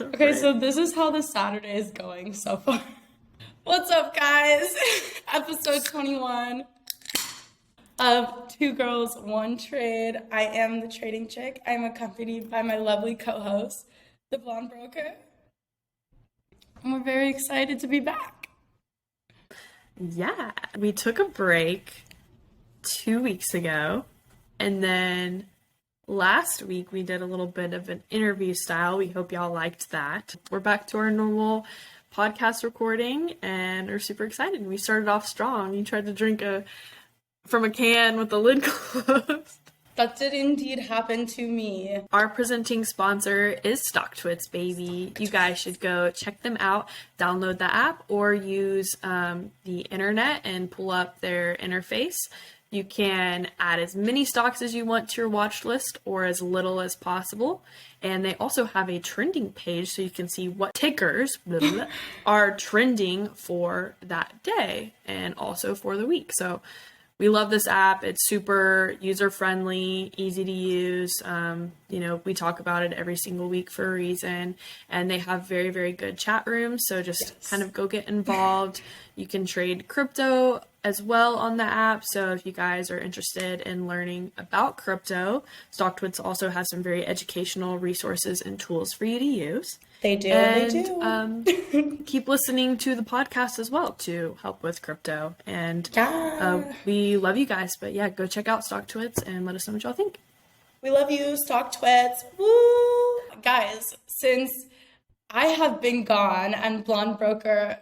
Okay, so this is how the Saturday is going so far. What's up, guys? Episode 21 of Two Girls, One Trade. I am the trading chick. I'm accompanied by my lovely co-host, the blonde broker. And we're very excited to be back. Yeah, we took a break 2 weeks ago, and then last week we did a little bit of an interview style. We hope y'all liked that. We're back to our normal podcast recording and are super excited. We started off strong. You tried to drink from a can with the lid closed. That did indeed happen to me. Our presenting sponsor is StockTwits, baby. You guys should go check them out, download the app, or use the internet and pull up their interface. You can add as many stocks as you want to your watch list or as little as possible. And they also have a trending page so you can see what tickers are trending for that day and also for the week. So we love this app. It's super user-friendly, easy to use. We talk about it every single week for a reason. And they have very, very good chat rooms. So just kind of go get involved. You can trade crypto as well on the app. So if you guys are interested in learning about crypto, StockTwits also has some very educational resources and tools for you to use. They do. Keep listening to the podcast as well to help with crypto. And we love you guys. But yeah, go check out StockTwits and let us know what y'all think. We love you, StockTwits. Woo! Guys, since I have been gone and Blonde Broker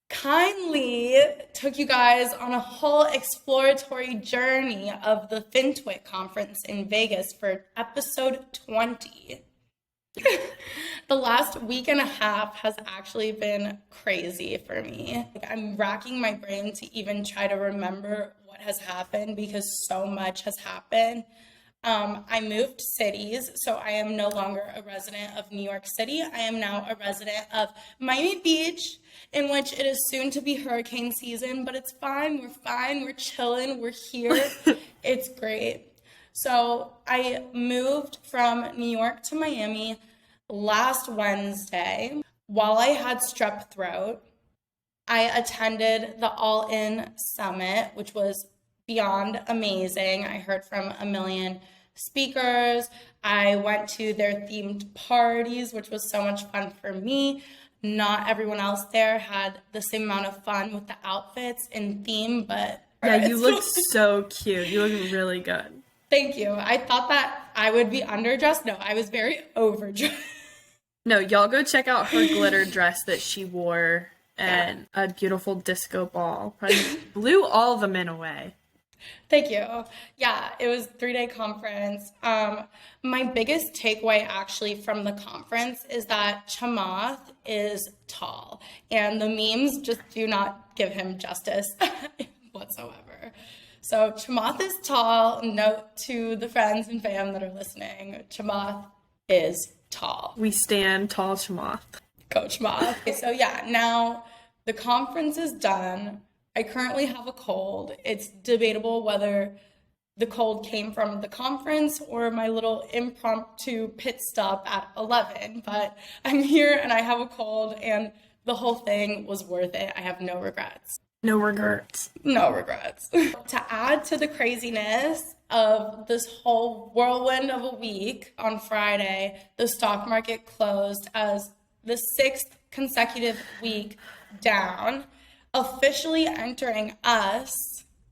kindly took you guys on a whole exploratory journey of the FinTwit conference in Vegas for episode 20. The last week and a half has actually been crazy for me. I'm racking my brain to even try to remember what has happened because so much has happened. I moved cities, so I am no longer a resident of New York City. I am now a resident of Miami Beach, in which it is soon to be hurricane season, but it's fine. We're chilling. We're here. It's great. So I moved from New York to Miami last Wednesday. While I had strep throat, I attended the All In Summit, which was beyond amazing. I heard from a million speakers. I went to their themed parties, which was so much fun for me. Not everyone else there had the same amount of fun with the outfits and theme, but yeah, you look so cute. You look really good. Thank you. I thought that I would be underdressed. No, I was very overdressed. No, y'all go check out her glitter dress that she wore and a beautiful disco ball. Probably blew all the men away. Thank you. Yeah, it was a 3-day conference. My biggest takeaway actually from the conference is that Chamath is tall, and the memes just do not give him justice whatsoever. So Chamath is tall. Note to the friends and fam that are listening, Chamath is tall. We stand tall Chamath. Go Chamath. Okay, so yeah, now the conference is done. I currently have a cold. It's debatable whether the cold came from the conference or my little impromptu pit stop at 11, but I'm here and I have a cold and the whole thing was worth it. I have no regrets. No regrets. No regrets. To add to the craziness of this whole whirlwind of a week, on Friday, the stock market closed as the 6th consecutive week down, officially entering us,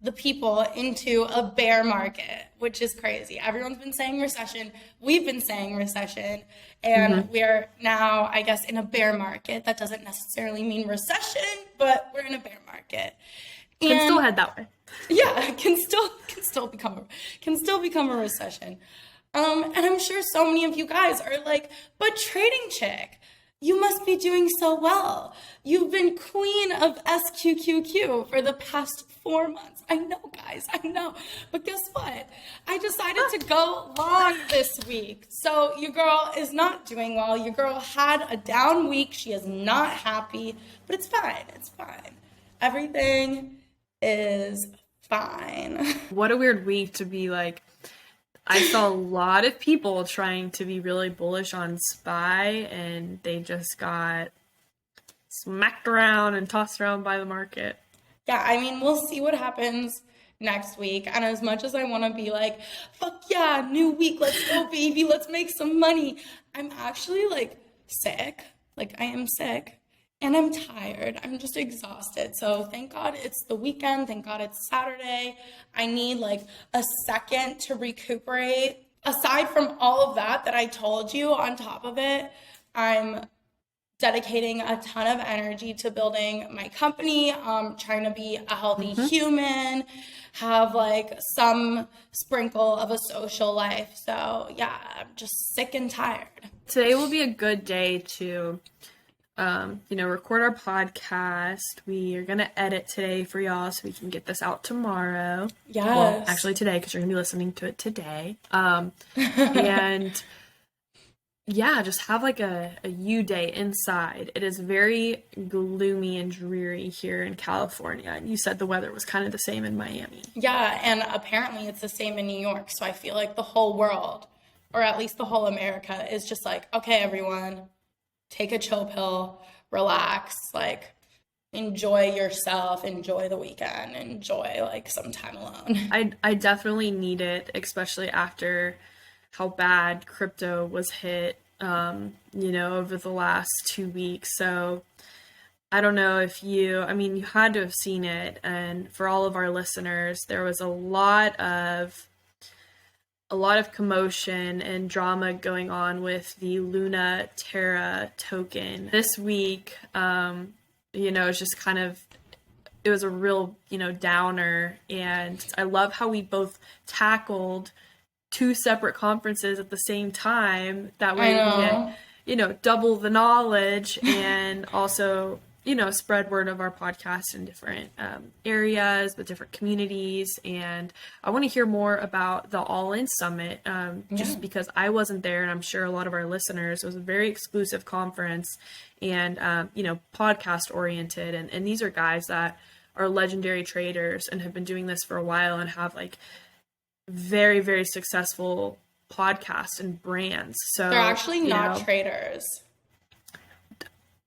the people, into a bear market, which is crazy. Everyone's been saying recession. We've been saying recession. And we're now, I guess, in a bear market. That doesn't necessarily mean recession, but we're in a bear market. Can still head that way. Yeah, can still become a recession. And I'm sure so many of you guys are like, but trading chick, you must be doing so well. You've been queen of SQQQ for the past 4 months. I know, guys, I know. But guess what? I decided to go long this week. So your girl is not doing well. Your girl had a down week. She is not happy, but it's fine. It's fine. Everything is fine. What a weird week to be like, I saw a lot of people trying to be really bullish on SPY, and they just got smacked around and tossed around by the market. Yeah, I mean, we'll see what happens next week. And as much as I want to be like, fuck yeah, new week, let's go, baby, let's make some money, I'm actually like sick. Like, I am sick and I'm tired. I'm just exhausted. So, thank God it's the weekend. Thank God it's Saturday. I need like a second to recuperate. Aside from all of that I told you, on top of it, I'm dedicating a ton of energy to building my company, trying to be a healthy human, have like some sprinkle of a social life. So yeah, I'm just sick and tired. Today will be a good day to, record our podcast. We are going to edit today for y'all so we can get this out tomorrow. Yes. Well, actually today, because you're going to be listening to it today. And yeah, just have like a you day inside. It is very gloomy and dreary here in California. And you said the weather was kind of the same in Miami. Yeah, and apparently it's the same in New York. So I feel like the whole world, or at least the whole America, is just like, okay, everyone, take a chill pill, relax, like enjoy yourself, enjoy the weekend, enjoy like some time alone. I definitely need it, especially after how bad crypto was hit, over the last 2 weeks. So I don't know if you had to have seen it. And for all of our listeners, there was a lot of commotion and drama going on with the Luna Terra token this week. It's just it was a real, downer. And I love how we both tackled 2 separate conferences at the same time. That way we get, double the knowledge and also, spread word of our podcast in different areas with different communities. And I want to hear more about the All In Summit, just because I wasn't there, and I'm sure a lot of our listeners. It was a very exclusive conference and, podcast oriented. And these are guys that are legendary traders and have been doing this for a while and have like very, very successful podcasts and brands. So they're actually not traders.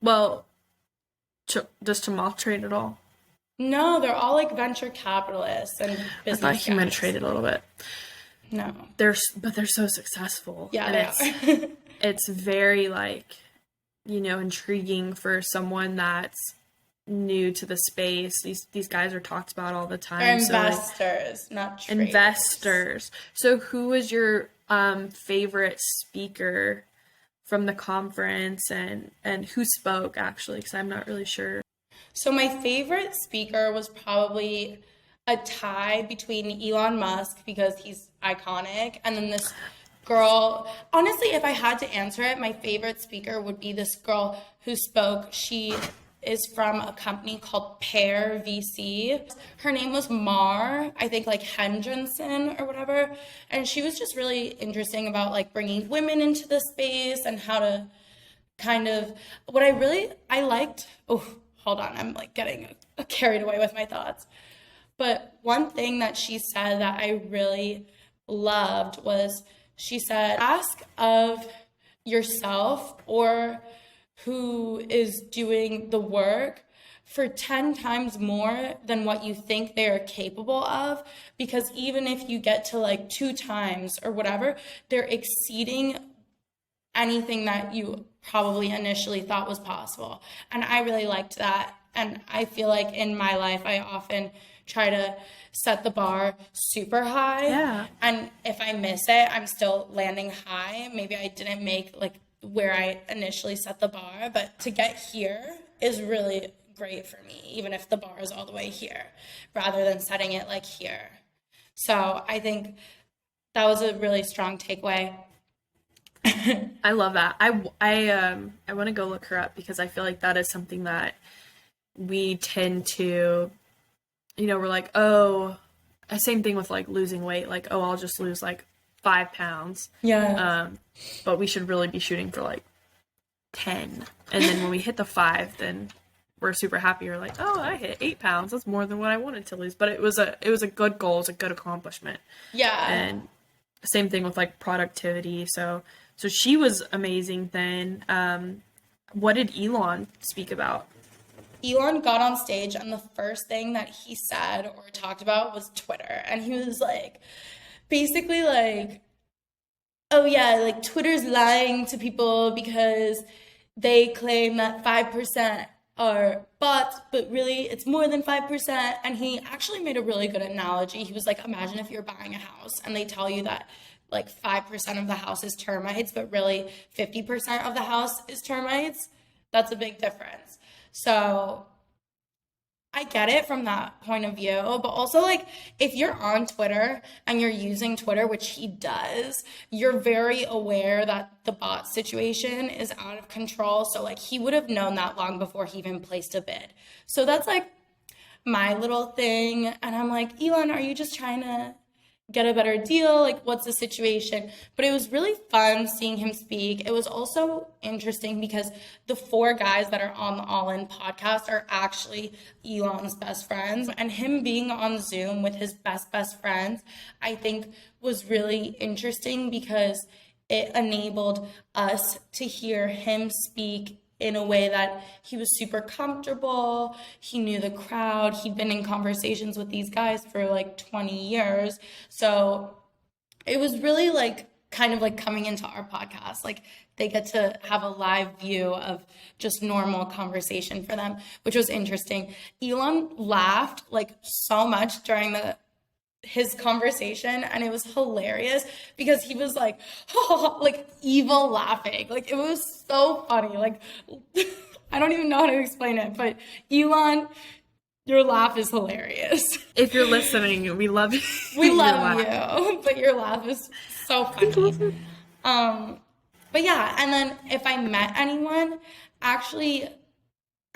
Well, does Tamal trade at all? No, they're all like venture capitalists and business. I thought he might have traded a little bit. No. They're so successful. Yeah, and they are. It's very like, intriguing for someone that's new to the space. These guys are talked about all the time. They're investors, not traders. Investors. So who was your favorite speaker from the conference, and who spoke actually, because I'm not really sure? So my favorite speaker was probably a tie between Elon Musk, because he's iconic, and then this girl. Honestly, if I had to answer it, my favorite speaker would be this girl who spoke. She is from a company called Pear VC. Her name was Mar, I think like Hendrickson or whatever. And she was just really interesting about like bringing women into the space and how to kind of, what I liked, oh, hold on, I'm like getting carried away with my thoughts. But one thing that she said that I really loved was, she said, ask of yourself or who is doing the work for 10 times more than what you think they are capable of, because even if you get to like 2 times or whatever, they're exceeding anything that you probably initially thought was possible. And I really liked that. And I feel like in my life, I often try to set the bar super high. Yeah. And if I miss it, I'm still landing high. Maybe I didn't make like where I initially set the bar, but to get here is really great for me, even if the bar is all the way here, rather than setting it like here. So I think that was a really strong takeaway. I love that. I want to go look her up, because I feel like that is something that we tend to, we're like, oh, same thing with like losing weight, like, oh, I'll just lose like 5 pounds. Yeah. But we should really be shooting for like 10. And then when we hit the 5, then we're super happy. We're like, oh, I hit 8 pounds. That's more than what I wanted to lose. But it was a good goal. It was a good accomplishment. Yeah. And same thing with like productivity. So she was amazing then. What did Elon speak about? Elon got on stage and the first thing that he said or talked about was Twitter. And he was like, basically like, oh yeah, like Twitter's lying to people because they claim that 5% are bots, but really it's more than 5%. And he actually made a really good analogy. He was like, imagine if you're buying a house and they tell you that like 5% of the house is termites, but really 50% of the house is termites. That's a big difference. So I get it from that point of view, but also like if you're on Twitter and you're using Twitter, which he does, you're very aware that the bot situation is out of control. So like he would have known that long before he even placed a bid. So that's like my little thing. And I'm like, Elon, are you just trying to get a better deal? Like, what's the situation? But it was really fun seeing him speak. It was also interesting because the 4 guys that are on the All In podcast are actually Elon's best friends. And him being on Zoom with his best friends, I think was really interesting because it enabled us to hear him speak in a way that he was super comfortable. He knew the crowd. He'd been in conversations with these guys for like 20 years. So it was really like kind of like coming into our podcast. Like they get to have a live view of just normal conversation for them, which was interesting. Elon laughed like so much during his conversation, and it was hilarious because he was like, oh, like evil laughing. Like it was so funny. Like I don't even know how to explain it, but Elon, your laugh is hilarious. If you're listening, we love you. We love you, but your laugh is so funny. But yeah, and then if I met anyone, actually,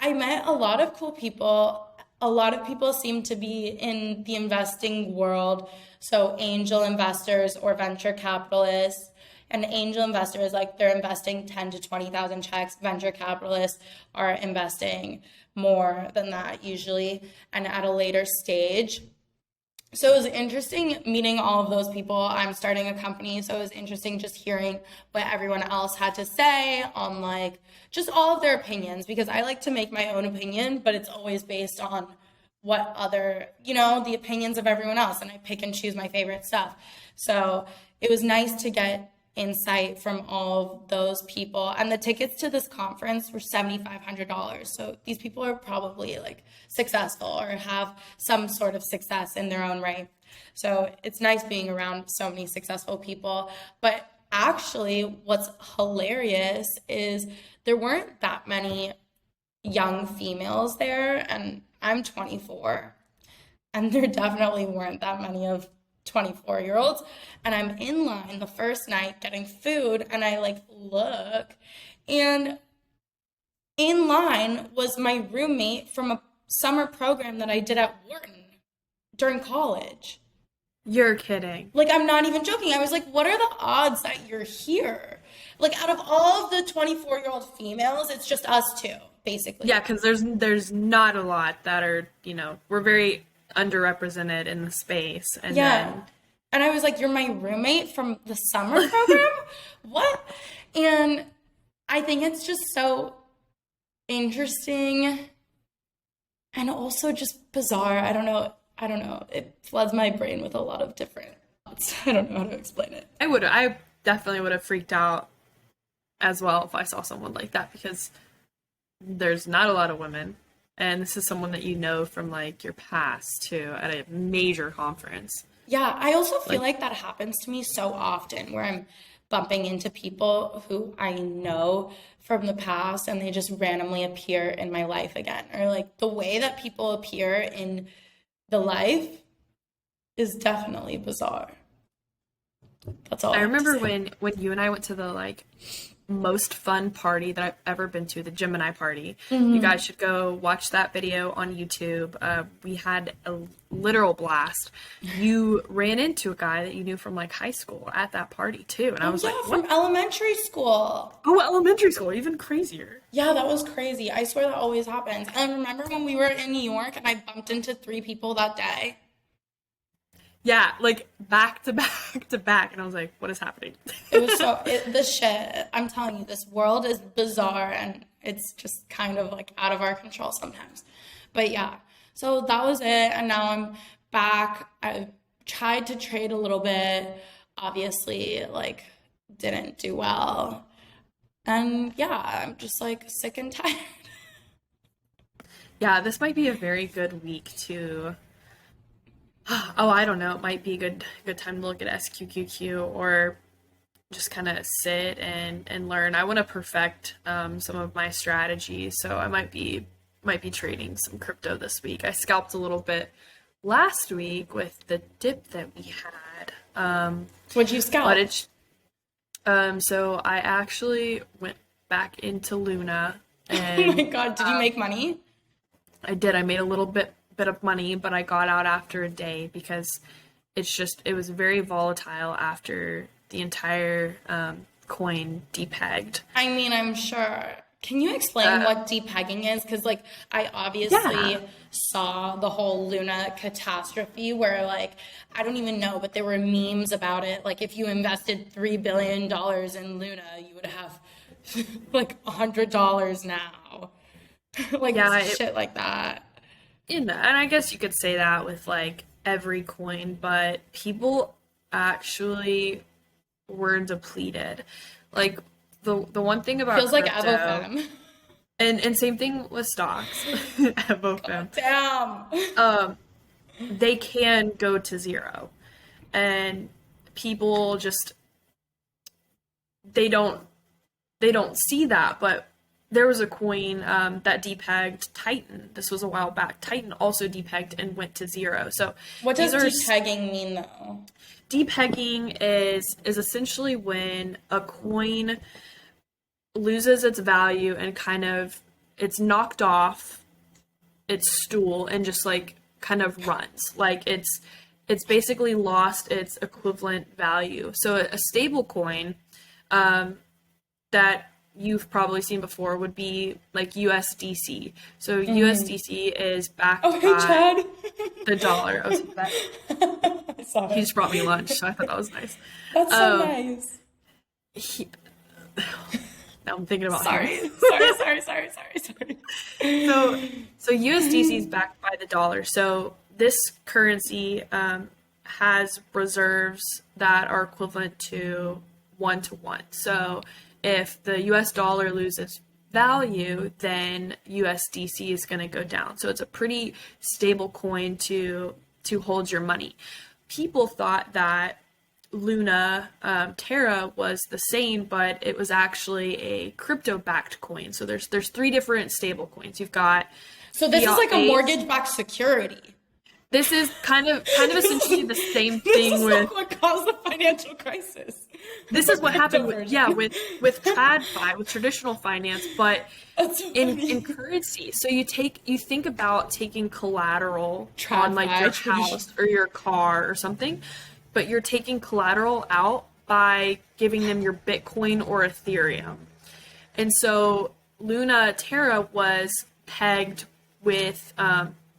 I met a lot of cool people. A lot of people seem to be in the investing world. So angel investors or venture capitalists. And angel investors, like they're investing 10 to 20,000 checks. Venture capitalists are investing more than that usually and at a later stage. So it was interesting meeting all of those people. I'm starting a company, so it was interesting just hearing what everyone else had to say on like just all of their opinions, because I like to make my own opinion, but it's always based on what other, the opinions of everyone else, and I pick and choose my favorite stuff. So it was nice to get insight from all of those people. And the tickets to this conference were $7,500. So these people are probably like successful or have some sort of success in their own right. So it's nice being around so many successful people. But actually, what's hilarious is there weren't that many young females there, and I'm 24, and there definitely weren't that many of 24-year-olds. And I'm in line the first night getting food, and I like look, and in line was my roommate from a summer program that I did at Wharton during college. You're kidding. Like, I'm not even joking. I was like, what are the odds that you're here? Like, out of all of the 24-year-old females, it's just us two, basically. Yeah, because there's not a lot that are, we're very underrepresented in the space. And yeah. And I was like, you're my roommate from the summer program? What? And I think it's just so interesting and also just bizarre. I don't know. It floods my brain with a lot of different thoughts. I don't know how to explain it. I definitely would have freaked out as well if I saw someone like that, because there's not a lot of women. And this is someone that you know from like your past too, at a major conference. Yeah, I also feel like that happens to me so often, where I'm bumping into people who I know from the past and they just randomly appear in my life again. Or like the way that people appear in the life is definitely bizarre. That's all I remember when you and I went to the like most fun party that I've ever been to, the Gemini party. Mm-hmm. You guys should go watch that video on YouTube. We had a literal blast. You ran into a guy that you knew from like high school at that party too, and I was like, from elementary school. Oh, elementary school, even crazier. Yeah, that was crazy. I swear that always happens. And I remember when we were in New York and I bumped into 3 people that day. Yeah, like back to back to back. And I was like, what is happening? It was this shit, I'm telling you, this world is bizarre and it's just kind of like out of our control sometimes. But yeah, so that was it. And now I'm back. I tried to trade a little bit, obviously, like, didn't do well. And yeah, I'm just like sick and tired. Yeah, this might be a very good week to, oh, I don't know, it might be a good time to look at SQQQ or just kind of sit and learn. I want to perfect some of my strategies, so I might be trading some crypto this week. I scalped a little bit last week with the dip that we had. What'd you scalp? But it's so I actually went back into Luna Oh and my God, did you make money? I did. I made a little bit of money, but I got out after a day because it was very volatile after the entire coin depegged. I mean, I'm sure. Can you explain what depegging is? Because, like, I obviously Yeah. saw the whole Luna catastrophe where, like, I don't even know, but there were memes about it. Like, if you invested $3 billion in Luna, you would have, like, $100 now. Like, Yeah, shit like that. and I guess you could say that with like every coin, but people actually were depleted. Like the one thing about Feels like crypto, Evofem. and same thing with stocks, Evofem, Damn. they can go to zero, and people just they don't they don't see that. But there was a coin that depegged Titan. This was a while back. Titan also depegged and went to zero. So What does these are depegging mean, though? depegging is essentially when a coin loses its value and kind of it's knocked off its stool and just like kind of runs. Like it's basically lost its equivalent value. So a stable coin that you've probably seen before would be like USDC. So USDC is backed Oh, hey, by Chad. the dollar. Oh, so I saw he it. just brought me lunch, so I thought that was nice. That's so nice. He, now I'm thinking about him. Sorry. So USDC is backed by the dollar. So this currency has reserves that are equivalent to 1 to 1. So if the US dollar loses value, then USDC is going to go down. So it's a pretty stable coin to hold your money. People thought that Luna Terra was the same, but it was actually a crypto-backed coin. So there's three different stable coins. You've got So this is like a fiat-based. mortgage-backed security. This is kind of essentially the same This thing is with. like what caused the financial crisis. This is what happened with Version. with TradFi, with traditional finance, but That's so in funny. currency. So you think about taking collateral on like TradFi, your tradition- house or your car or something, but you're taking collateral out by giving them your Bitcoin or Ethereum. And so Luna Terra was pegged with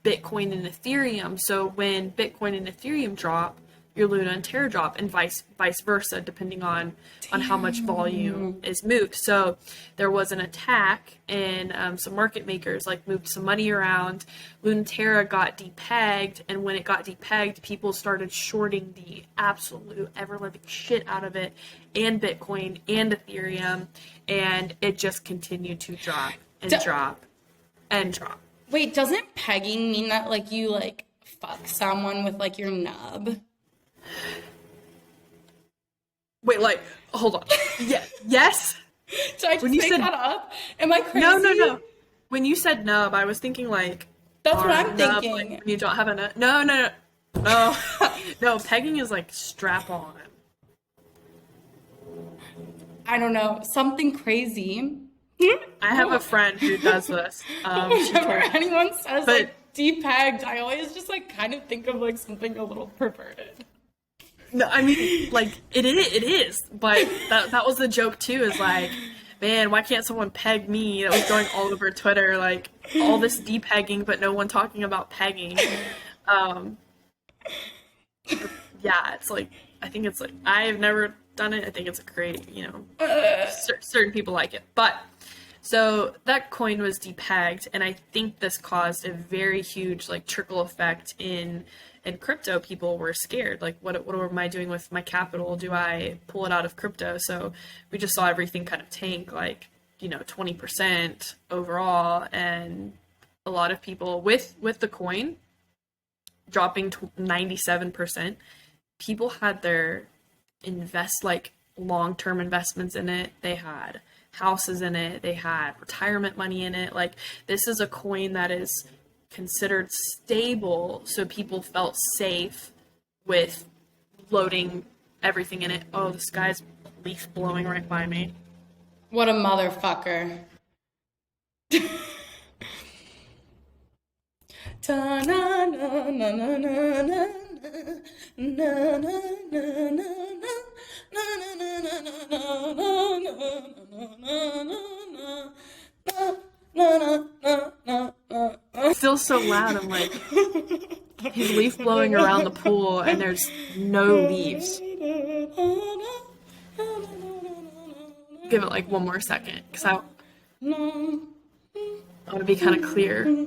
Bitcoin and Ethereum. So when Bitcoin and Ethereum drop, your Luna and Terra drop, and vice versa, depending on how much volume is moved. So there was an attack, and some market makers like moved some money around. Luna Terra got depegged, and when it got depegged, people started shorting the absolute ever living shit out of it, and Bitcoin and Ethereum, and it just continued to drop and drop and drop. Wait, doesn't pegging mean that like you like fuck someone with like your nub? Wait, like, hold on. Yeah, yes. Did I just When you make said- that up? Am I crazy? No. When you said nub, I was thinking like. That's what arm I'm nub, thinking. like, when you don't have a nub. No. No, pegging is like strap on. I don't know. Something crazy. I have a friend who does this. She Whenever told- anyone says but- like depegged, I always just like kind of think of like something a little perverted. No, I mean, like it is, but that was the joke too. Is like, man, why can't someone peg me? That was going all over Twitter, like all this depegging, but no one talking about pegging. Yeah, it's like, I think it's like, I've never done it. I think it's a great, certain people like it. But so that coin was depegged, and I think this caused a very huge like trickle effect in crypto. People were scared. Like, what am I doing with my capital? Do I pull it out of crypto? So we just saw everything kind of tank, like 20% overall, and a lot of people with the coin dropping 97%. People had their like long-term investments in it. They had houses in it. They had retirement money in it. Like, this is a coin that is considered stable, so people felt safe with loading everything in it. Oh, this guy's leaf blowing right by me. What a motherfucker. Still so loud. I'm like, he's leaf blowing around the pool, and there's no leaves. Give it like one more second, because I want to be kind of clear.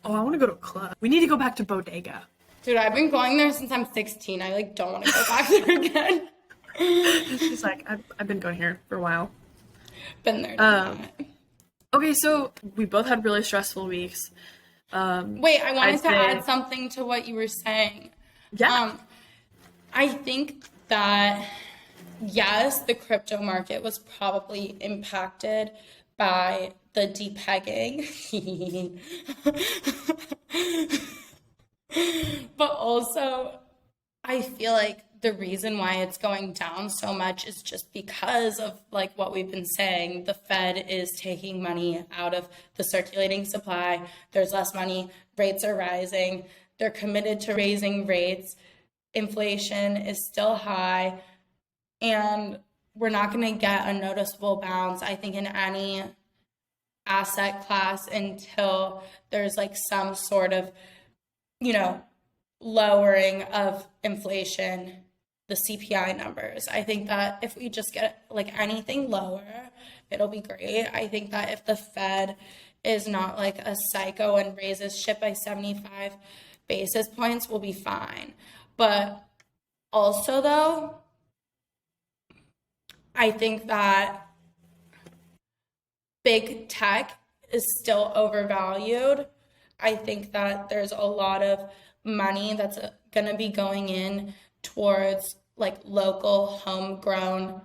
Oh, I want to go to a club. We need to go back to Bodega. Dude, I've been going there since I'm 16. I like don't want to go back there again. She's like, I've been going here for a while. Been there. Done that. Okay, so we both had really stressful weeks. Wait, I wanted I'd to say- add something to what you were saying. Yeah. I think that, yes, the crypto market was probably impacted by the depegging. But also, I feel like the reason why it's going down so much is just because of like what we've been saying. The Fed is taking money out of the circulating supply. There's less money. Rates are rising. They're committed to raising rates. Inflation is still high, and we're not going to get a noticeable bounce, I think, in any asset class until there's like some sort of, lowering of inflation, the CPI numbers. I think that if we just get like anything lower, it'll be great. I think that if the Fed is not like a psycho and raises shit by 75 basis points, we'll be fine. But also, though, I think that big tech is still overvalued. I think that there's a lot of money that's going to be going in towards like local homegrown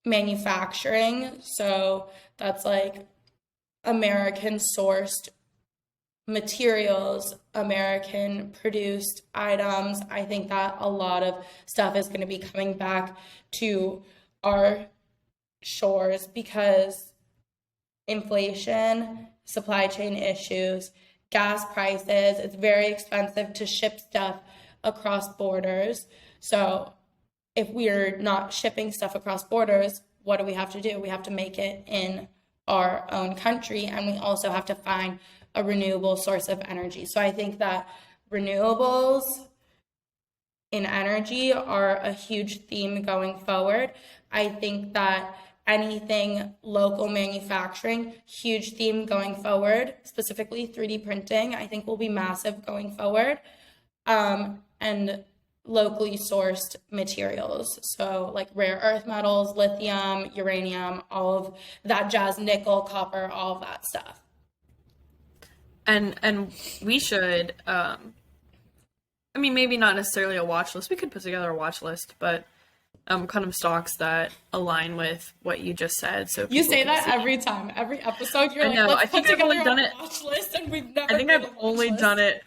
manufacturing. So that's like American sourced materials, American produced items. I think that a lot of stuff is going to be coming back to our shores because inflation, supply chain issues, gas prices, it's very expensive to ship stuff across borders. So if we're not shipping stuff across borders, what do we have to do? We have to make it in our own country, and we also have to find a renewable source of energy. So I think that renewables in energy are a huge theme going forward. I think that anything local manufacturing, huge theme going forward, specifically 3D printing, I think will be massive going forward. And locally sourced materials. So like rare earth metals, lithium, uranium, all of that jazz, nickel, copper, all of that stuff. And we should, maybe not necessarily a watch list. We could put together a watch list, but kind of stocks that align with what you just said. So You say people can that see. every time, every episode. You're I like, know. let's I think put I've only together done a it. watch list, and we've never. I think made I've a watch only list. done it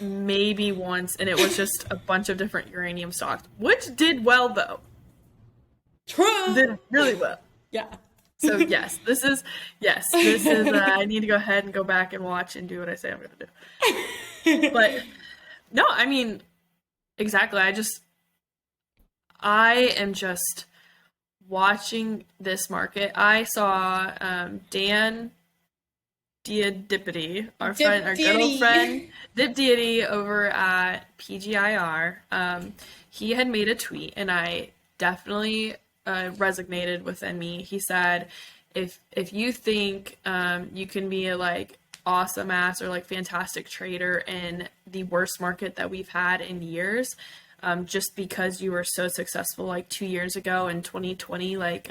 maybe once, and it was just a bunch of different uranium stocks, which did well though. True. Did really well. Yeah. So yes, this is. I need to go ahead and go back and watch and do what I say I'm going to do. But no, exactly. I am just watching this market. I saw Dan Dippity, our Dip friend, our good old Deity. friend, Dip Deity over at PGIR. He had made a tweet, and I definitely resonated within me. He said, "If you think you can be a like awesome ass or like fantastic trader in the worst market that we've had in years, just because you were so successful like 2 years ago in 2020, like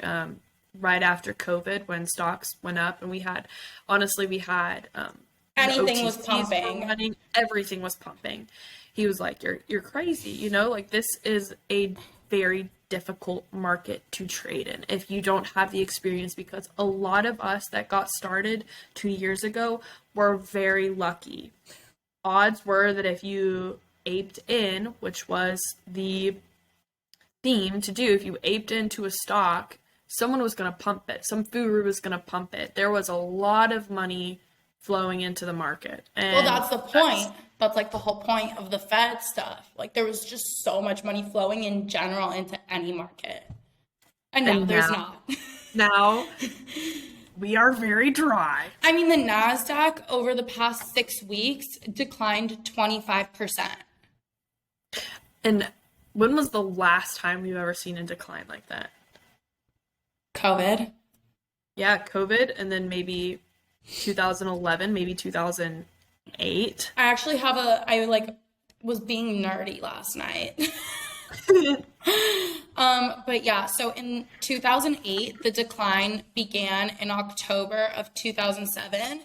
right after COVID when stocks went up and we had, honestly, we had the Anything was OTCs were pumping. running, everything was pumping." He was like, "You're crazy, you know, like this is a very difficult market to trade in if you don't have the experience because a lot of us that got started 2 years ago were very lucky. Odds were that if you aped in, which was the theme to do, if you aped into a stock, someone was going to pump it. Some guru was going to pump it. There was a lot of money flowing into the market. Well, And that's the point. That's like the whole point of the Fed stuff. Like there was just so much money flowing in general into any market. And now and there's now, not. now we are very dry. I mean, the NASDAQ over the past 6 weeks declined 25%. And when was the last time you've ever seen a decline like that? COVID. Yeah, COVID, and then maybe 2011, maybe 2008. I actually I like was being nerdy last night. But yeah, so in 2008, the decline began in October of 2007.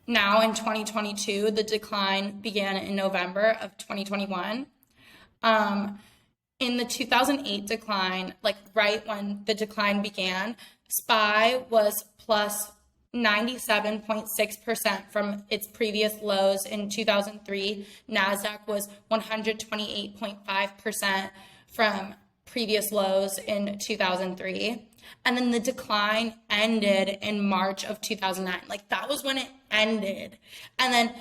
Now in 2022, the decline began in November of 2021. In the 2008 decline, like right when the decline began, SPY was plus 97.6% from its previous lows in 2003. NASDAQ was 128.5% from previous lows in 2003. And then the decline ended in March of 2009. Like that was when it ended. And then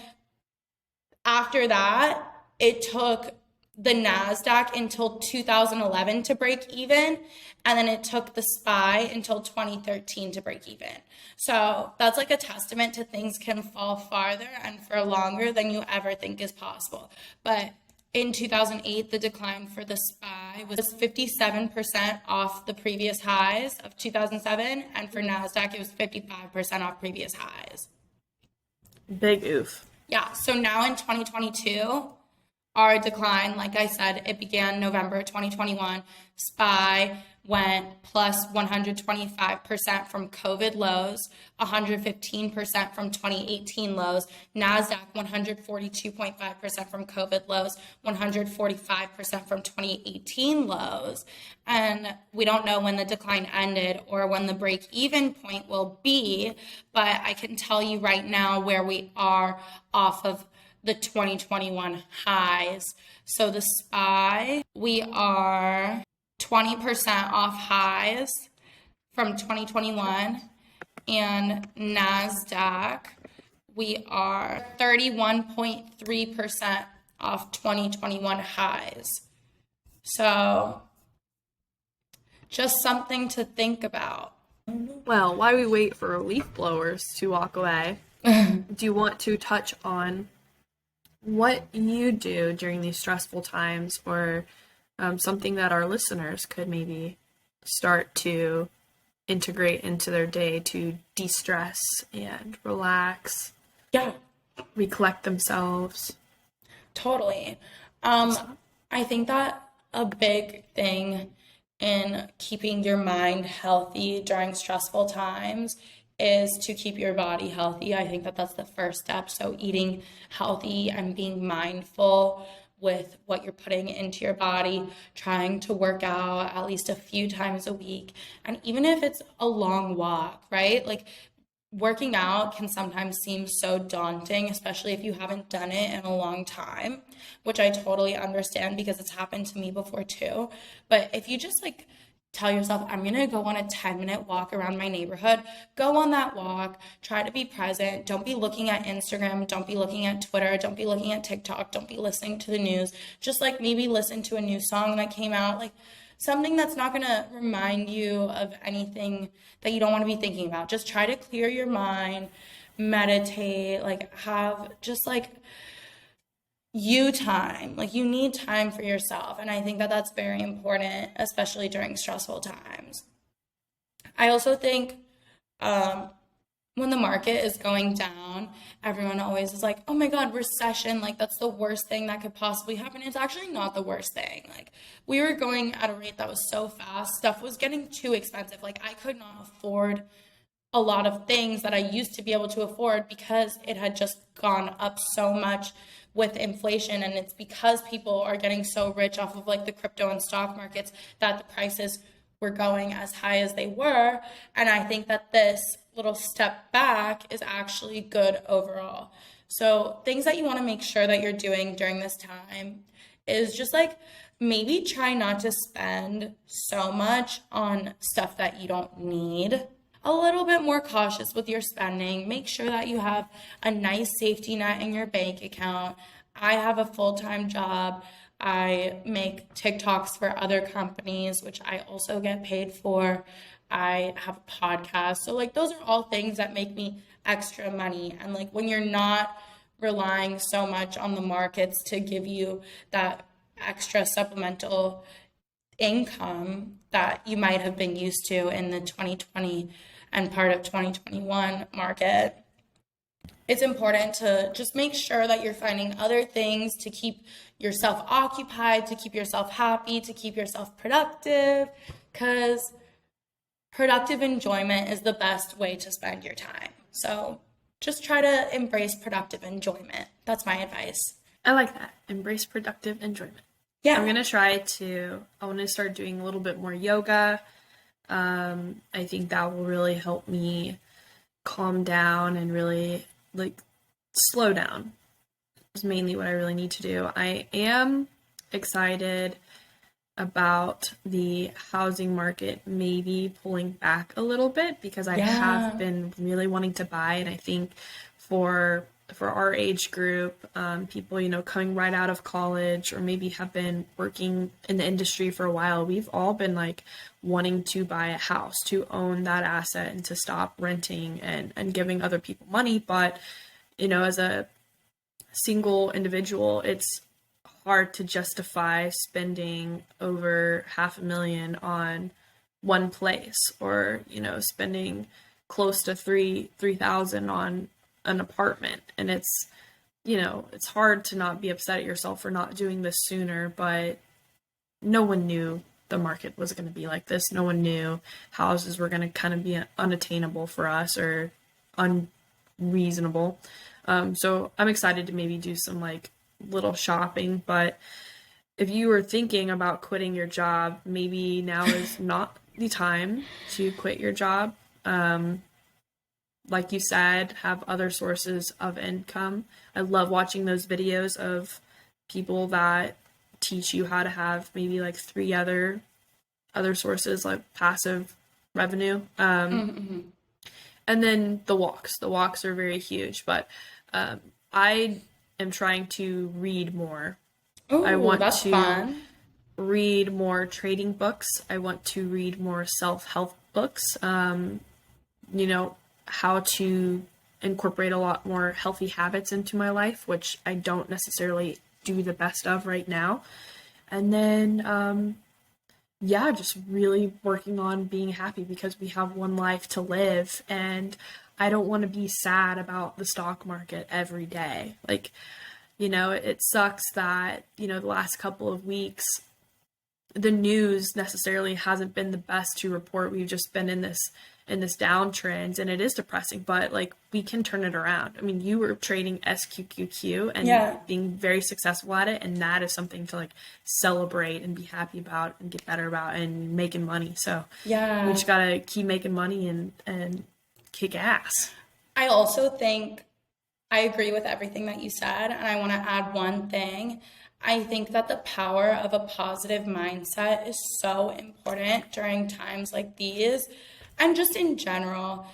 after that, it took the NASDAQ until 2011 to break even. And then it took the SPY until 2013 to break even. So that's like a testament to things can fall farther and for longer than you ever think is possible. But in 2008, the decline for the SPY was 57% off the previous highs of 2007. And for NASDAQ, it was 55% off previous highs. Big oof. Yeah, so now in 2022, our decline, like I said, it began November 2021. SPY went plus 125% from COVID lows, 115% from 2018 lows. NASDAQ 142.5% from COVID lows, 145% from 2018 lows. And we don't know when the decline ended or when the break even point will be, but I can tell you right now where we are off of the 2021 highs. So the SPY, we are 20% off highs from 2021, and NASDAQ, we are 31.3% off 2021 highs. So just something to think about. Well, while we wait for leaf blowers to walk away, do you want to touch on what you do during these stressful times, or something that our listeners could maybe start to integrate into their day to de-stress and relax, Yeah, recollect themselves? totally. I think that a big thing in keeping your mind healthy during stressful times is to keep your body healthy. I think that that's the first step. So eating healthy and being mindful with what you're putting into your body, trying to work out at least a few times a week. And even if it's a long walk, right? Like working out can sometimes seem so daunting, especially if you haven't done it in a long time, which I totally understand because it's happened to me before too. But if you just like tell yourself, I'm going to go on a 10-minute walk around my neighborhood. Go on that walk. Try to be present. Don't be looking at Instagram. Don't be looking at Twitter. Don't be looking at TikTok. Don't be listening to the news. Just like maybe listen to a new song that came out, like something that's not going to remind you of anything that you don't want to be thinking about. Just try to clear your mind, meditate, like have just like you time. Like you need time for yourself. And I think that that's very important, especially during stressful times. I also think when the market is going down, everyone always is like, oh my God, recession, like that's the worst thing that could possibly happen. It's actually not the worst thing. Like we were going at a rate that was so fast, stuff was getting too expensive. Like I could not afford a lot of things that I used to be able to afford because it had just gone up so much with inflation. And it's because people are getting so rich off of like the crypto and stock markets that the prices were going as high as they were. And I think that this little step back is actually good overall. So things that you want to make sure that you're doing during this time is just like maybe try not to spend so much on stuff that you don't need. A little bit more cautious with your spending. Make sure that you have a nice safety net in your bank account. I have a full-time job. I make TikToks for other companies, which I also get paid for. I have a podcast. So like those are all things that make me extra money. And like when you're not relying so much on the markets to give you that extra supplemental income that you might have been used to in the 2020 and part of 2021 market, it's important to just make sure that you're finding other things to keep yourself occupied, to keep yourself happy, to keep yourself productive, because productive enjoyment is the best way to spend your time. So just try to embrace productive enjoyment. That's my advice. I like that. Embrace productive enjoyment. Yeah. I want to start doing a little bit more yoga. I think that will really help me calm down and really like slow down is mainly what I really need to do. I am excited about the housing market maybe pulling back a little bit because I have been really wanting to buy, and I think for our age group, people, coming right out of college or maybe have been working in the industry for a while, we've all been like wanting to buy a house, to own that asset and to stop renting and giving other people money. But, as a single individual, it's hard to justify spending over $500,000 on one place or, spending close to $3,000 on an apartment. And it's hard to not be upset at yourself for not doing this sooner, but no one knew the market was going to be like this. No one knew houses were going to kind of be unattainable for us or unreasonable. So I'm excited to maybe do some like little shopping, but if you were thinking about quitting your job, maybe now is not the time to quit your job. Like you said, have other sources of income. I love watching those videos of people that teach you how to have maybe like 3 other sources like passive revenue. And then the walks. The walks are very huge, but I am trying to read more. Ooh, I want that's to fun. read more trading books. I want to read more self-help books. How to incorporate a lot more healthy habits into my life, which I don't necessarily do the best of right now. And then, just really working on being happy because we have one life to live, and I don't want to be sad about the stock market every day. Like, it sucks that, the last couple of weeks, the news necessarily hasn't been the best to report. We've just been in this downtrend, and it is depressing, but like we can turn it around. I mean, you were trading SQQQ and being very successful at it, and that is something to like celebrate and be happy about and get better about and making money. So we just gotta keep making money and kick ass. I also think I agree with everything that you said, and I want to add one thing. I think that the power of a positive mindset is so important during times like these and just in general.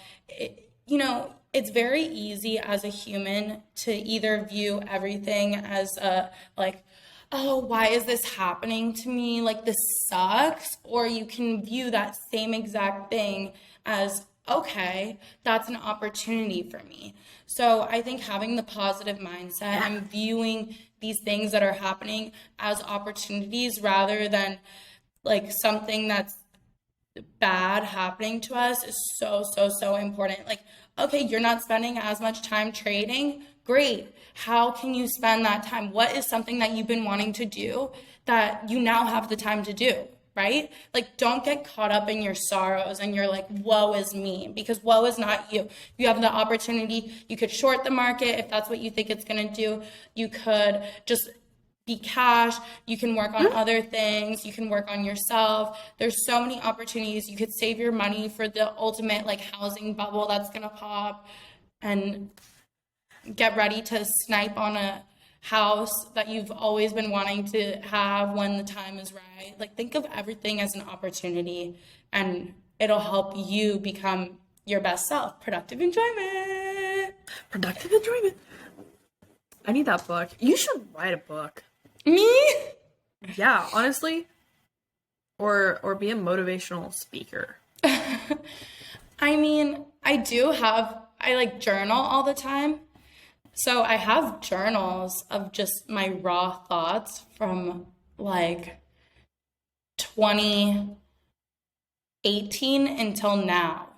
It's very easy as a human to either view everything as a like, oh, why is this happening to me? Like, this sucks. Or you can view that same exact thing as, okay, that's an opportunity for me. So I think having the positive mindset and viewing these things that are happening as opportunities rather than like something that's bad happening to us is so, so, so important. Like, okay, you're not spending as much time trading. Great. How can you spend that time? What is something that you've been wanting to do that you now have the time to do, right? Like, don't get caught up in your sorrows and you're like, woe is me, because woe is not you. You have the opportunity. You could short the market if that's what you think it's going to do. You could just be cash. You can work on other things. You can work on yourself. There's so many opportunities. You could save your money for the ultimate like housing bubble that's going to pop, and get ready to snipe on a house that you've always been wanting to have when the time is right. Like, think of everything as an opportunity, and it'll help you become your best self. Productive enjoyment. Productive enjoyment. I need that book. You should write a book. Me? Yeah, honestly. Or be a motivational speaker. I mean, I like journal all the time. So I have journals of just my raw thoughts from like 2018 until now,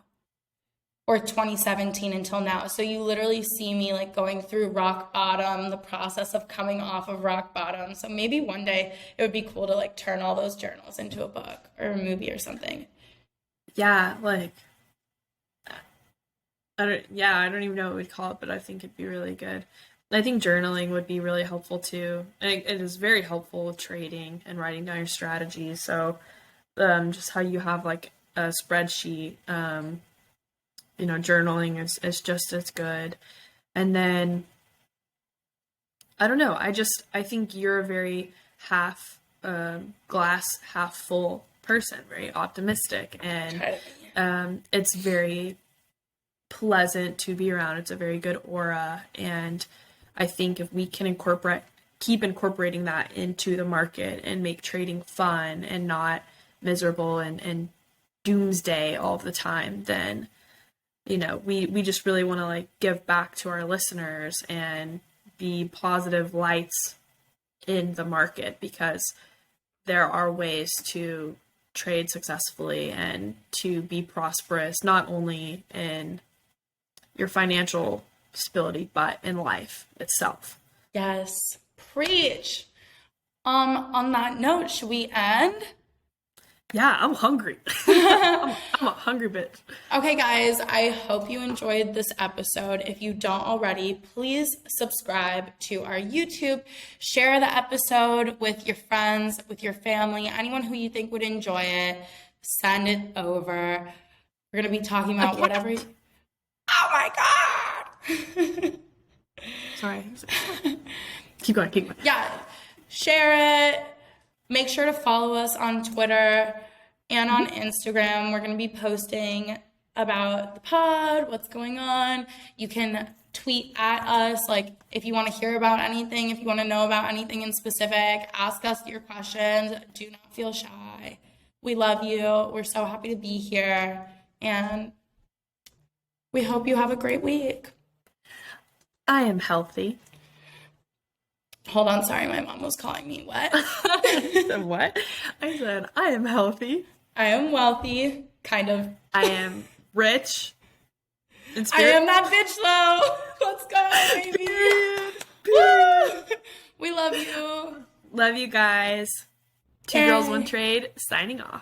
or 2017 until now. So you literally see me like going through rock bottom, the process of coming off of rock bottom. So maybe one day it would be cool to like turn all those journals into a book or a movie or something. Yeah, like I don't even know what we'd call it, but I think it'd be really good. I think journaling would be really helpful too. It is very helpful with trading and writing down your strategies. So just how you have like a spreadsheet, journaling is just as good. And then I don't know, I think you're a very glass half full person, very optimistic, and it's very pleasant to be around. It's a very good aura, and I think if we can keep incorporating that into the market and make trading fun and not miserable and doomsday all the time, then we just really want to like give back to our listeners and be positive lights in the market, because there are ways to trade successfully and to be prosperous, not only in your financial stability, but in life itself. Yes. Preach. On that note, should we end? Yeah, I'm hungry. I'm a hungry bitch. Okay, guys, I hope you enjoyed this episode. If you don't already, please subscribe to our YouTube. Share the episode with your friends, with your family, anyone who you think would enjoy it. Send it over. We're going to be talking about whatever. Oh my God! Sorry. Keep going. Yeah, share it. Make sure to follow us on Twitter and on Instagram. We're going to be posting about the pod, what's going on. You can tweet at us, like, if you want to hear about anything, if you want to know about anything in specific, ask us your questions. Do not feel shy. We love you. We're so happy to be here. And we hope you have a great week. I am healthy. Hold on, sorry, my mom was calling me. What? You said what? I said, I am healthy. I am wealthy, kind of. I am rich. I am that bitch, though. Let's go, baby. Period. We love you. Love you guys. Two girls, one trade, signing off.